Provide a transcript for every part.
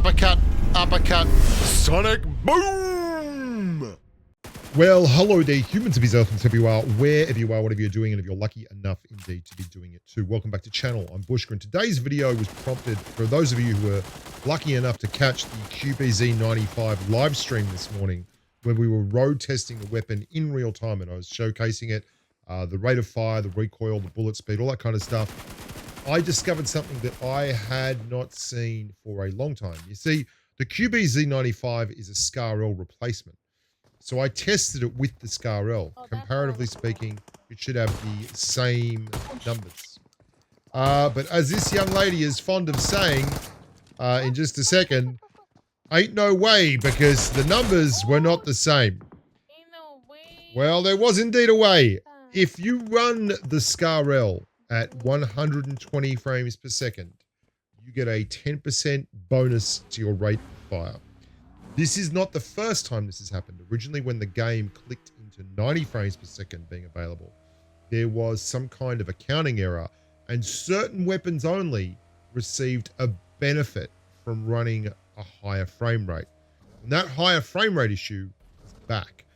uppercut, uppercut, sonic boom! Well, hello there, humans of his earth, wherever you are, whatever you're doing, and if you're lucky enough indeed to be doing it too. Welcome back to the channel. I'm Bushka, and today's video was prompted for those of you who were lucky enough to catch the QBZ95 live stream this morning, where we were road testing the weapon in real time, and I was showcasing it, the rate of fire, the recoil, the bullet speed, all that kind of stuff. I discovered something that I had not seen for a long time. You see, the QBZ95 is a SCAR-L replacement. So I tested it with the SCAR-L. Comparatively speaking, it should have the same numbers. But as this young lady is fond of saying, in just a second, ain't no way, because the numbers were not the same. Ain't no way. Well, there was indeed a way. If you run the SCAR-L at 120 frames per second, you get a 10% bonus to your rate of fire. This is not the first time this has happened. Originally, when the game clicked into 90 frames per second being available, there was some kind of accounting error, and certain weapons only received a benefit from running a higher frame rate. And that higher frame rate issue is back.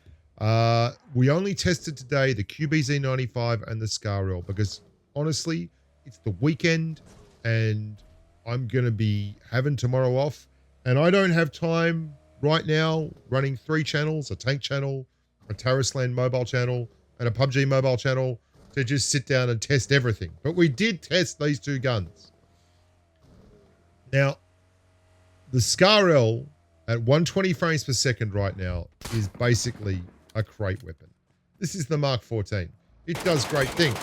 We only tested today the QBZ95 and the SCAR-L because, honestly, it's the weekend, and I'm going to be having tomorrow off, and I don't have time right now running 3 channels, a tank channel, a Terrasland mobile channel, and a Pubg mobile channel to just sit down and test everything. But we did test these 2 guns. Now, the SCAR-L at 120 frames per second right now is basically a crate weapon. This is the Mark 14. It does great things,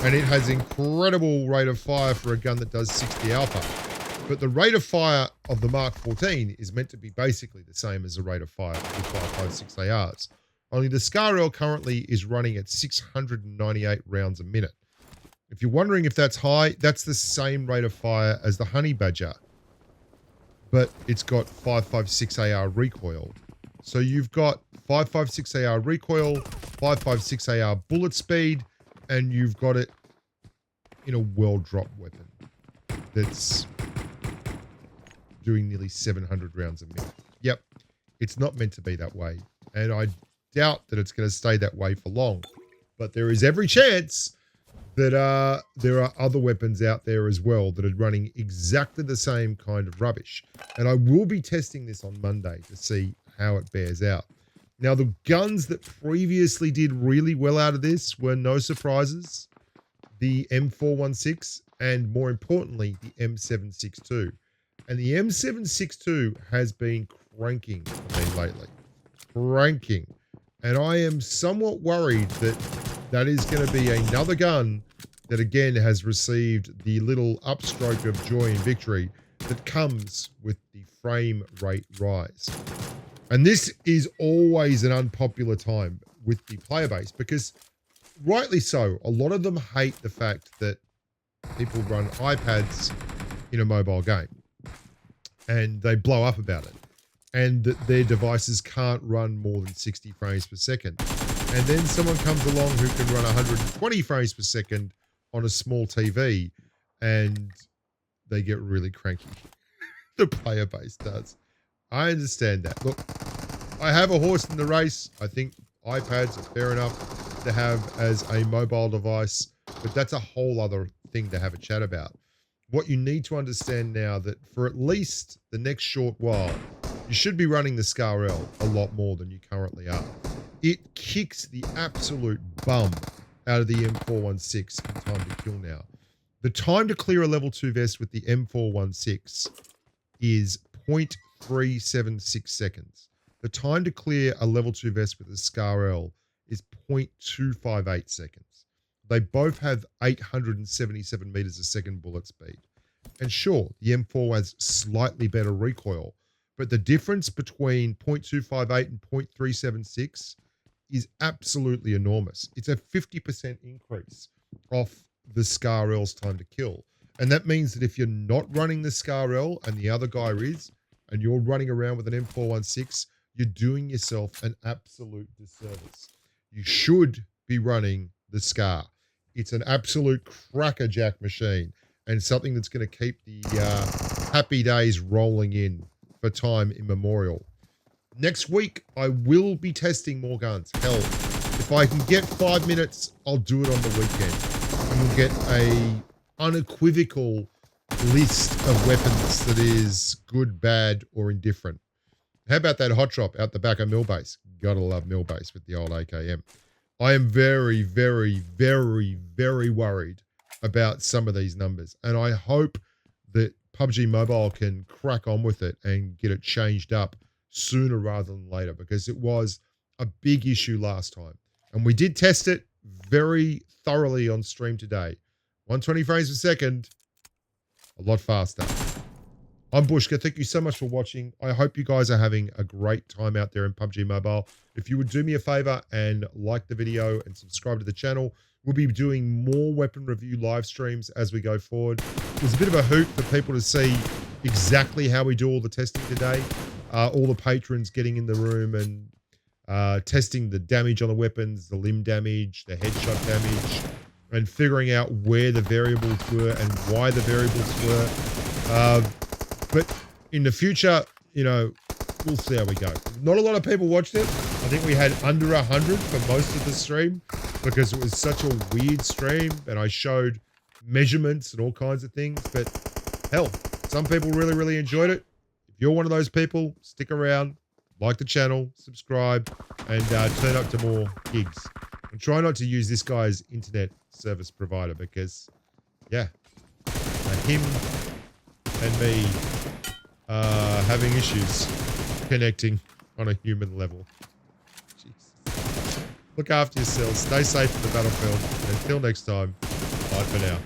and it has incredible rate of fire for a gun that does 60 alpha. But the rate of fire of the Mark 14 is meant to be basically the same as the rate of fire of the 5.56 ARs. Only the SCAR-L currently is running at 698 rounds a minute. If you're wondering if that's high, that's the same rate of fire as the Honey Badger, but it's got 5.56 AR recoil. So you've got 5.56 AR recoil, 5.56 AR bullet speed, and you've got it in a well-dropped weapon that's doing nearly 700 rounds a minute. Yep, it's not meant to be that way, and I doubt that it's going to stay that way for long. But there is every chance that there are other weapons out there as well that are running exactly the same kind of rubbish. And I will be testing this on Monday to see how it bears out. Now, the guns that previously did really well out of this were, no surprises, the M416 and, more importantly, the M762. And the M762 has been cranking for me lately. Cranking. And I am somewhat worried that that is going to be another gun that, again, has received the little upstroke of joy and victory that comes with the frame rate rise. And this is always an unpopular time with the player base because, rightly so, a lot of them hate the fact that people run iPads in a mobile game and they blow up about it, and that their devices can't run more than 60 frames per second. And then someone comes along who can run 120 frames per second on a small TV, and they get really cranky. The player base does. I understand that. Look, I have a horse in the race. I think iPads are fair enough to have as a mobile device, but that's a whole other thing to have a chat about. What you need to understand now, that for at least the next short while, you should be running the SCAR-L a lot more than you currently are. It kicks the absolute bum out of the M416 in time to kill now. The time to clear a level 2 vest with the M416 is 0.376 seconds. The time to clear a level 2 vest with the SCAR-L is 0.258 seconds. They both have 877 meters a second bullet speed. And sure, the M4 has slightly better recoil, but the difference between 0.258 and 0.376 is absolutely enormous. It's a 50% increase off the SCAR-L's time to kill. And that means that if you're not running the SCAR-L and the other guy is, and you're running around with an M416, you're doing yourself an absolute disservice. You should be running the SCAR. It's an absolute crackerjack machine, and something that's going to keep the happy days rolling in for time immemorial. Next week, I will be testing more guns. Hell, if I can get 5 minutes, I'll do it on the weekend. And we'll get a unequivocal list of weapons that is good, bad, or indifferent. How about that hot drop out the back of Millbase? Gotta love Millbase with the old AKM. I am very, very, very, very worried about some of these numbers. And I hope that PUBG Mobile can crack on with it and get it changed up sooner rather than later, because it was a big issue last time. And we did test it very thoroughly on stream today. 120 frames per second, a lot faster. I'm Bushka. Thank you so much for watching. I hope you guys are having a great time out there in PUBG Mobile. If you would do me a favor and like the video and subscribe to the channel, we'll be doing more weapon review live streams as we go forward. It was a bit of a hoot for people to see exactly how we do all the testing today. All the patrons getting in the room and testing the damage on the weapons, the limb damage, the headshot damage, and figuring out where the variables were and why the variables were. But in the future, you know, we'll see how we go. Not a lot of people watched it. I think we had under 100 for most of the stream because it was such a weird stream and I showed measurements and all kinds of things. But hell, some people really, really enjoyed it. If you're one of those people, stick around, like the channel, subscribe, and turn up to more gigs. And try not to use this guy's internet service provider because, yeah, him and me having issues connecting on a human level. Jesus. Look after yourselves. Stay safe in the battlefield. And until next time, bye for now.